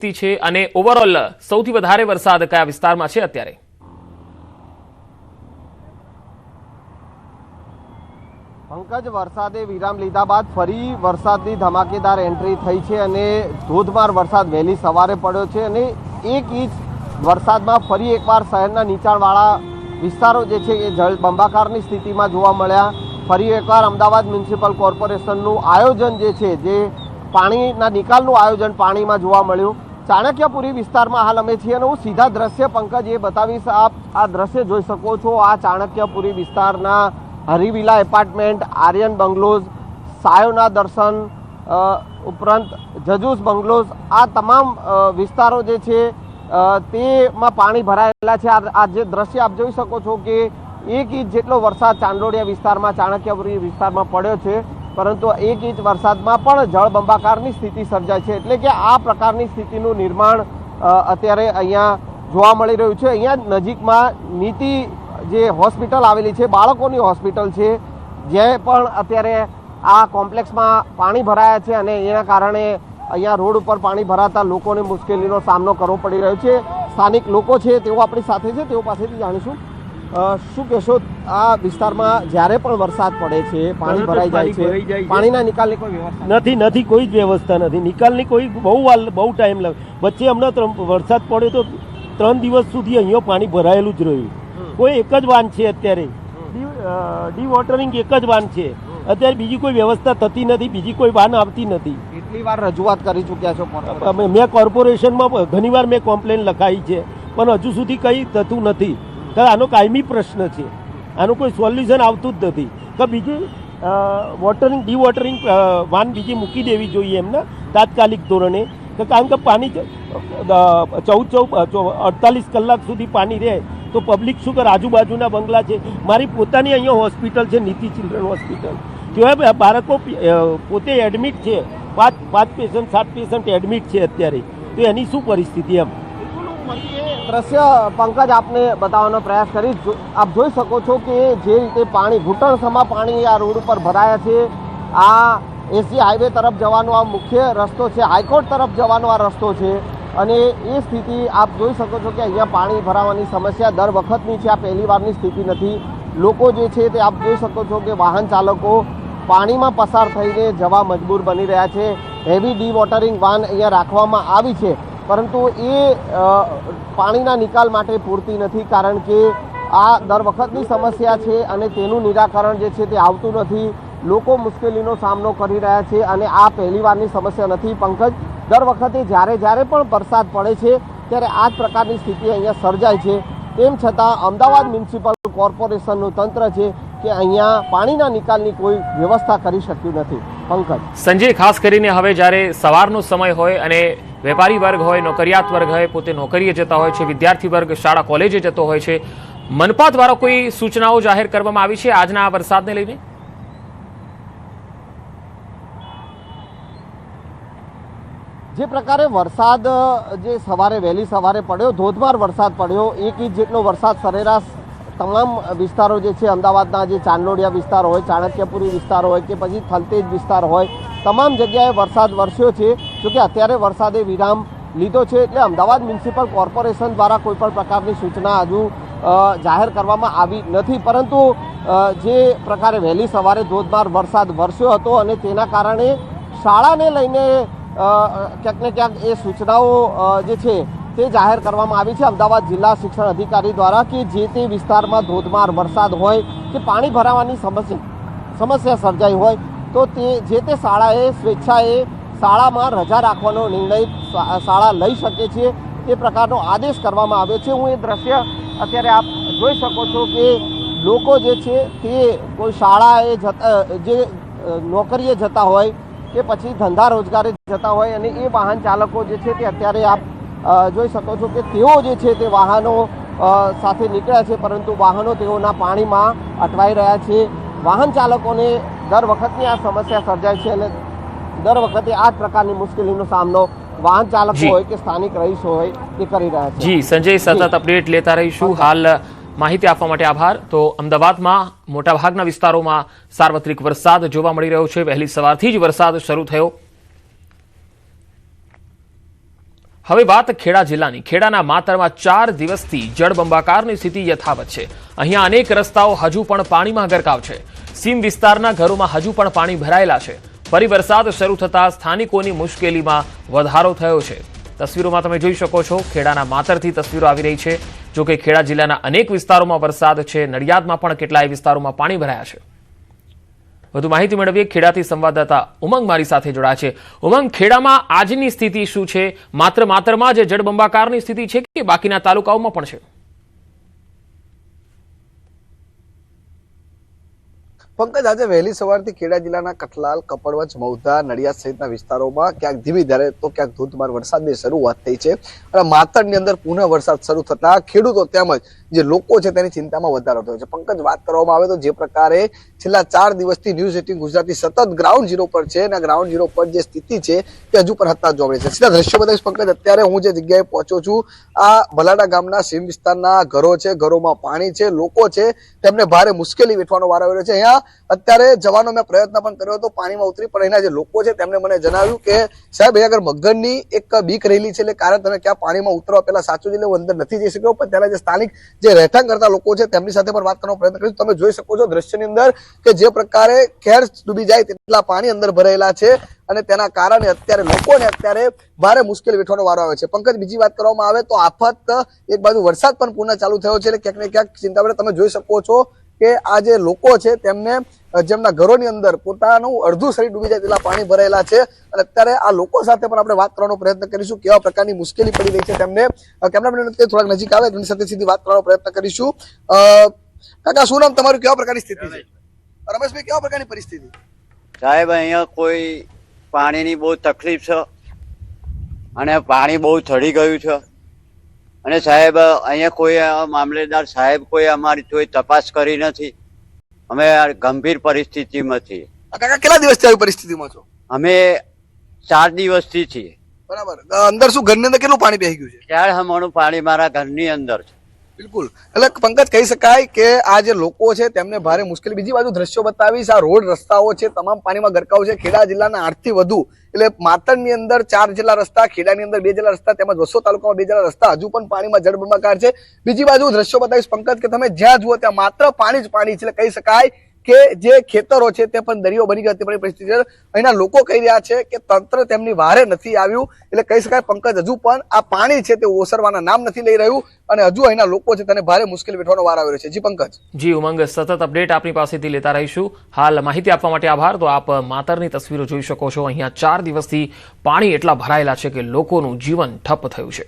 છે અને ઓવરઓલ સૌથી વધારે વરસાદ કયા વિસ્તારમાં છે અત્યારે? પંકજ, વરસાદે વિરામ લીધા બાદ ફરી વરસાદની ધમાકેદાર એન્ટ્રી થઈ છે અને ધોધમાર વરસાદ વહેલી સવારે પડ્યો છે અને 1 ઇંચ વરસાદમાં ફરી એકવાર શહેરના નીચાણવાળા વિસ્તારો જે છે એ જળબંબાકારની સ્થિતિમાં જોવા મળ્યા. ફરી એકવાર અમદાવાદ મ્યુનિસિપલ કોર્પોરેશનનું આયોજન જે છે, જે પાણીના નિકાલનું આયોજન પાણીમાં જોવા મળ્યું. ચાણક્યપુરી વિસ્તારમાં હાલ અમે છીએ અને હું સીધા દ્રશ્ય પંકજ એ બતાવીશ. આપ આ દ્રશ્ય જોઈ શકો છો. આ ચાણક્યપુરી વિસ્તારના હરિવિલા એપાર્ટમેન્ટ, આર્યન બંગલોઝ, સાયોના દર્શન ઉપરાંત જજુસ બંગલોઝ, આ તમામ વિસ્તારો જે છે તેમાં પાણી ભરાયેલા છે. આ જે દ્રશ્ય આપ જોઈ શકો છો કે 1 ઇંચ જેટલો વરસાદ ચાંદોડિયા વિસ્તારમાં, ચાણક્યપુરી વિસ્તારમાં પડ્યો છે, પરંતુ 1 ઇંચ વરસાદમાં પણ જળબંબાકારની સ્થિતિ સર્જાય છે. એટલે કે આ પ્રકારની સ્થિતિનું નિર્માણ અત્યારે અહીંયા જોવા મળી રહ્યું છે. અહીંયા નજીકમાં નીતિ જે હોસ્પિટલ આવેલી છે, બાળકોની હોસ્પિટલ છે, જે પણ અત્યારે આ કોમ્પ્લેક્સમાં પાણી ભરાયા છે અને એના કારણે અહીંયા રોડ ઉપર પાણી ભરાતા લોકોને મુશ્કેલીનો સામનો કરવો પડી રહ્યો છે. સ્થાનિક લોકો છે તેઓ આપણી સાથે છે, તેઓ પાસેથી જાણીશું. શું કહેશો, આ વિસ્તારમાં જ્યારે પણ વરસાદ પડે છે પાણી ભરાઈ જાય છે, પાણીના નિકાલની કોઈ વ્યવસ્થા નથી, કોઈ જ વ્યવસ્થા નથી. નિકાલની કોઈ બહુ ટાઈમ લાગે. વચ્ચે હમણાં વરસાદ પડ્યો તો 3 દિવસ સુધી અહીંયા પાણી ભરાયેલું જ રહ્યું. કોઈ એક જ વાન છે અત્યારે, ડી-વોટરિંગ એક જ વાન છે અત્યારે, બીજી કોઈ વ્યવસ્થા થતી નથી, બીજી કોઈ વાન આવતી નથી. કેટલી વાર રજૂઆત કરી ચૂક્યા છો? મેં કોર્પોરેશનમાં ઘણીવાર મેં કમ્પ્લેન લખાઈ છે, પણ હજુ સુધી કંઈ થતું નથી. આનો કાયમી પ્રશ્ન છે, આનું કોઈ સોલ્યુશન આવતું જ નથી. કે બીજી ડી-વોટરિંગ વાન બીજી મૂકી દેવી જોઈએ એમને તાત્કાલિક ધોરણે. કારણ કે પાણી 48 કલાક સુધી પાણી રહે તો પબ્લિક શું કરે? આજુબાજુના બંગલા છે, મારી પોતાની અહીંયા હોસ્પિટલ છે, નીતિ ચિલ્ડ્રન હોસ્પિટલ, તેવા બાળકો પોતે એડમિટ છે. 5 પેશન્ટ 7 પેશન્ટ એડમિટ છે અત્યારે. તો એની શું પરિસ્થિતિ? એમ દ્રશ્ય પંકજ આપને બતાવવાનો પ્રયાસ કરીશ. આપ જોઈ શકો છો કે જે રીતે પાણી ઘૂંટણસમા પાણી આ રોડ ઉપર ભરાયા છે. આ એસજી હાઈવે તરફ જવાનો આ મુખ્ય રસ્તો છે, હાઈકોર્ટ તરફ જવાનો આ રસ્તો છે અને એ સ્થિતિ આપ જોઈ શકો છો કે અહીંયા પાણી ભરાવાની સમસ્યા દર વખતની છે. આ પહેલી વારની સ્થિતિ નથી. લોકો જે છે તે આપ જોઈ શકો છો કે વાહન ચાલકો પાણીમાં પસાર થઈને જવા મજબૂર બની રહ્યા છે. હેવી ડી-વોટરિંગ વાન અહીંયા રાખવામાં આવી છે, પરંતુ એ પાણીના નિકાલ માટે પૂરતી નથી, કારણ કે આ દર વખતની સમસ્યા છે અને તેનું નિરાકરણ જે છે તે આવતું નથી. લોકો મુશ્કેલીનો સામનો કરી રહ્યા છે અને આ પહેલી વારની સમસ્યા નથી પંકજ. દર વખતે જ્યારે પણ વરસાદ પડે છે ત્યારે આ જ પ્રકારની સ્થિતિ અહીંયા સર્જાય છે. તેમ છતાં અમદાવાદ મ્યુનિસિપલ કોર્પોરેશનનું તંત્ર છે કે અહીંયા પાણીના નિકાલની કોઈ વ્યવસ્થા કરી શક્યું નથી. પંકજ, સંજય, ખાસ કરીને હવે જ્યારે સવારનો સમય હોય અને વેપારી વર્ગ હોય, નોકરિયાત વર્ગ હોય, પોતે નોકરીએ જતા હોય છે, વિદ્યાર્થી વર્ગ શાળા કોલેજે જતો હોય છે, મનપા દ્વારા કોઈ સૂચનાઓ જાહેર કરવામાં આવી છે આજના આ વરસાદને લઈને? જે પ્રકારે વરસાદ જે વહેલી સવારે પડ્યો, ધોધમાર વરસાદ પડ્યો, 1 ઇંચ જેટલો વરસાદ સરેરાશ તમામ વિસ્તારો જે છે, અમદાવાદના જે ચાંદોડિયા વિસ્તાર હોય, ચાણક્યપુરી વિસ્તાર હોય કે પછી થલતેજ વિસ્તાર હોય, તમામ જગ્યાએ વરસાદ વરસ્યો છે. જોકે અત્યારે વરસાદે વિરામ લીધો છે, એટલે અમદાવાદ મ્યુનિસિપલ કોર્પોરેશન દ્વારા કોઈપણ પ્રકારની સૂચના હજુ જાહેર કરવામાં આવી નથી. પરંતુ જે પ્રકારે વહેલી સવારે ધોધમાર વરસાદ વરસ્યો હતો અને તેના કારણે શાળાને લઈને ક્યાંક ને ક્યાંક એ સૂચનાઓ જે છે તે જાહેર કરવામાં આવી છે અમદાવાદ જિલ્લા શિક્ષણ અધિકારી દ્વારા, કે જે તે વિસ્તારમાં ધોધમાર વરસાદ હોય કે પાણી ભરાવાની સમસ્યા સર્જાઈ હોય તો તે શાળાએ સ્વેચ્છાએ શાળામાં રજા રાખવાનો નિર્ણય શાળા લઈ શકે છે, તે પ્રકારનો આદેશ કરવામાં આવ્યો છે. હું એ દ્રશ્ય અત્યારે આપ જોઈ શકો છો કે લોકો જે છે તે કોઈ શાળાએ જે નોકરીએ જતા હોય કે પછી ધંધા રોજગારે જતા હોય અને એ વાહન ચાલકો જે છે તે અત્યારે આપ જોઈ શકો છો કે તેઓ જે છે તે વાહનો સાથે નીકળ્યા છે, પરંતુ વાહનો તેઓના પાણીમાં અટવાઈ રહ્યા છે. વાહન ચાલકોને દર વખતની આ સમસ્યા સર્જાય છે અને દર વખતે આ જ પ્રકારની મુશ્કેલીનો સામનો વાહન ચાલકો હોય કે સ્થાનિક રહીશો હોય તે કરી રહ્યા છે. જી સંજય, સતત અપડેટ લેતા રહીશું. હાલ માહિતી આપવા માટે આભાર. તો અમદાવાદમાં મોટાભાગના વિસ્તારોમાં સાર્વત્રિક વરસાદ જોવા મળી રહ્યો છે. વહેલી સવારથી જ વરસાદ શરૂ થયો. હવે વાત ખેડા જિલ્લાની. ખેડાના માતરમાં 4 દિવસથી જળબંબાકારની સ્થિતિ યથાવત છે. અહીંયા અનેક રસ્તાઓ હજુ પણ પાણીમાં ગરકાવ છે. સીમ વિસ્તારના ઘરોમાં હજુ પણ પાણી ભરાયેલા છે. ફરી વરસાદ શરૂ થતાં સ્થાનિકોની મુશ્કેલીમાં વધારો થયો છે. તસવીરોમાં તમે જોઈ શકો છો, ખેડાના માતરથી તસવીરો આવી રહી છે. જો કે ખેડા જિલ્લાના અનેક વિસ્તારોમાં વરસાદ છે. નડિયાદમાં પણ કેટલાય વિસ્તારોમાં પાણી ભરાયા છે. વધુ માહિતી મેળવીએ. ખેડાથી સંવાદદાતા ઉમંગ મારી સાથે જોડાયા છે. ઉમંગ, ખેડામાં આજની સ્થિતિ શું છે? માતરમાં જે જળબંબાકારની સ્થિતિ છે કે બાકીના તાલુકાઓમાં પણ છે? પંકજ, આજે વહેલી સવારથી ખેડા જિલ્લાના કઠલાલ, કપડવંજ, મૌધા, નડિયાદ સહિતના વિસ્તારોમાં ક્યાંક ધીમી ધારે તો ક્યાંક ધોધમાર વરસાદની શરૂઆત થઈ છે. અને માતરની અંદર પુનઃ વરસાદ શરૂ થતા ખેડૂતો તેમજ જે લોકો છે તેની ચિંતામાં વધારો થયો છે. પંકજ, વાત કરવામાં આવે તો જે પ્રકારે છેલ્લા 4 દિવસથી ન્યૂઝ 18 ગુજરાતી સતત ગ્રાઉન્ડ ઝીરો પર છે અને ગ્રાઉન્ડ ઝીરો પર જે સ્થિતિ છે તે હજુ પણ હતાશ જોવા મળે છે. સીધા દ્રશ્યો બતાવીશ પંકજ. અત્યારે હું જે જગ્યાએ પહોંચ્યો છું, આ ભલાડા ગામના સીમ વિસ્તારના ઘરો છે, ઘરોમાં પાણી છે, લોકો છે તેમને ભારે મુશ્કેલી વેઠવાનો વારો આવ્યો છે. અહીંયા અત્યારે જવાનો મેં પ્રયત્ન પણ કર્યો હતો પાણીમાં ઉતરી, પણ અહીંના જે લોકો છે તેમણે મને જણાવ્યું કે સાહેબ, અહીંયા આગળ મગરની એક બીક રહેલી છે, એટલે કારણ તમે ક્યાં પાણીમાં ઉતરવા પહેલા સાચું એટલે હું અંદર નથી જઈ શક્યો. પણ ત્યાંના જે સ્થાનિક જે રહેઠાણ કરતા લોકો છે તેમની સાથે પણ વાત કરવાનો પ્રયત્ન કર્યો. તમે જોઈ શકો છો દ્રશ્યની અંદર કે જે પ્રકારે ખેર ડૂબી જાય તેટલા પાણી અંદર ભરાયેલા છે અને તેના કારણે અત્યારે લોકોને ભારે મુશ્કેલી વેઠવાનો વારો આવે છે. પંકજ, બીજી વાત કરવામાં આવે તો આફત એક બાજુ વરસાદ પણ પુનઃ ચાલુ થયો છે, એટલે ક્યાંક ને ક્યાંક ચિંતા પડે. તમે જોઈ શકો છો કે આ જે લોકો છે તેમને જેમના ઘરોની અંદર પોતાનું અડધું શરીર ડૂબી જાય તેટલા પાણી ભરાયેલા છે. અને અત્યારે આ લોકો સાથે પણ આપણે વાત કરવાનો પ્રયત્ન કરીશું, કેવા પ્રકારની મુશ્કેલી પડી રહી છે તેમને. કેમેરામેન થોડાક નજીક આવે તેની સાથે સીધી વાત કરવાનો પ્રયત્ન કરીશું. કાકા, શું નામ તમારું? કેવા પ્રકારની સ્થિતિ છે? રમેશભાઈ, કેવા પ્રકારની પરિસ્થિતિ? સાહેબ, અહીંયા કોઈ પાણીની બહુ તકલીફ છે અને પાણી બહુ ચડી ગયું છે. અને સાહેબ, અહીંયા કોઈ મામલેદાર સાહેબ કોઈ અમારી કોઈ તપાસ કરી નથી. અમે ગંભીર પરિસ્થિતિમાં છીએ. કાકા, કેટલા દિવસથી આવી પરિસ્થિતિમાં છો? અમે 4 દિવસથી છીએ. બરાબર. અંદર શું ઘરની અંદર કેટલું પાણી બેસી ગયું છે? ક્યારે હમણાં પાણી મારા ઘરની અંદર છે. બિલકુલ. એટલે પંકજ, કહી શકાય કે આ જે લોકો છે તેમને ભારે મુશ્કેલી. બીજી બાજુ દ્રશ્યો બતાવીશ, આ રોડ રસ્તાઓ છે તમામ પાણીમાં ગરકાવ છે. ખેડા જિલ્લાના 8 થી વધુ એટલે માતરની અંદર 4 જેટલા રસ્તા, ખેડાની અંદર 2 જેટલા રસ્તા, તેમજ વસો તાલુકામાં 2 જેટલા રસ્તા હજુ પણ પાણીમાં જળબંબાકાર છે. બીજી બાજુ દ્રશ્યો બતાવીશ પંકજ કે તમે જ્યાં જુઓ ત્યાં માત્ર પાણી જ પાણી છે. એટલે કહી શકાય કે જે ખેતરો છે તે પણ દરિયો બની ગયા તેની પરિસ્થિતિ છે. અહીંના લોકો કહી રહ્યા છે કે તંત્ર તેમની વારે નથી આવ્યું. એટલે કહી શકાય પંકજ, હજુ પણ આ પાણી છે તે ઓસરવાના નામ નથી લઈ રહ્યું અને હજુ અહીંના લોકો છે તેને ભારે મુશ્કેલી વેઠવાનો વાર આવી રહ્યો છે. જી પંકજ. જી ઉમંગ, સતત અપડેટ આપની પાસેથી લેતા રહીશું. હાલ માહિતી આપવા માટે આભાર. તો આપ માતરની તસવીરો જોઈ શકો છો. અહીંયા 4 દિવસથી પાણી એટલા ભરાયેલા છે કે લોકોનું જીવન ઠપ થયું છે.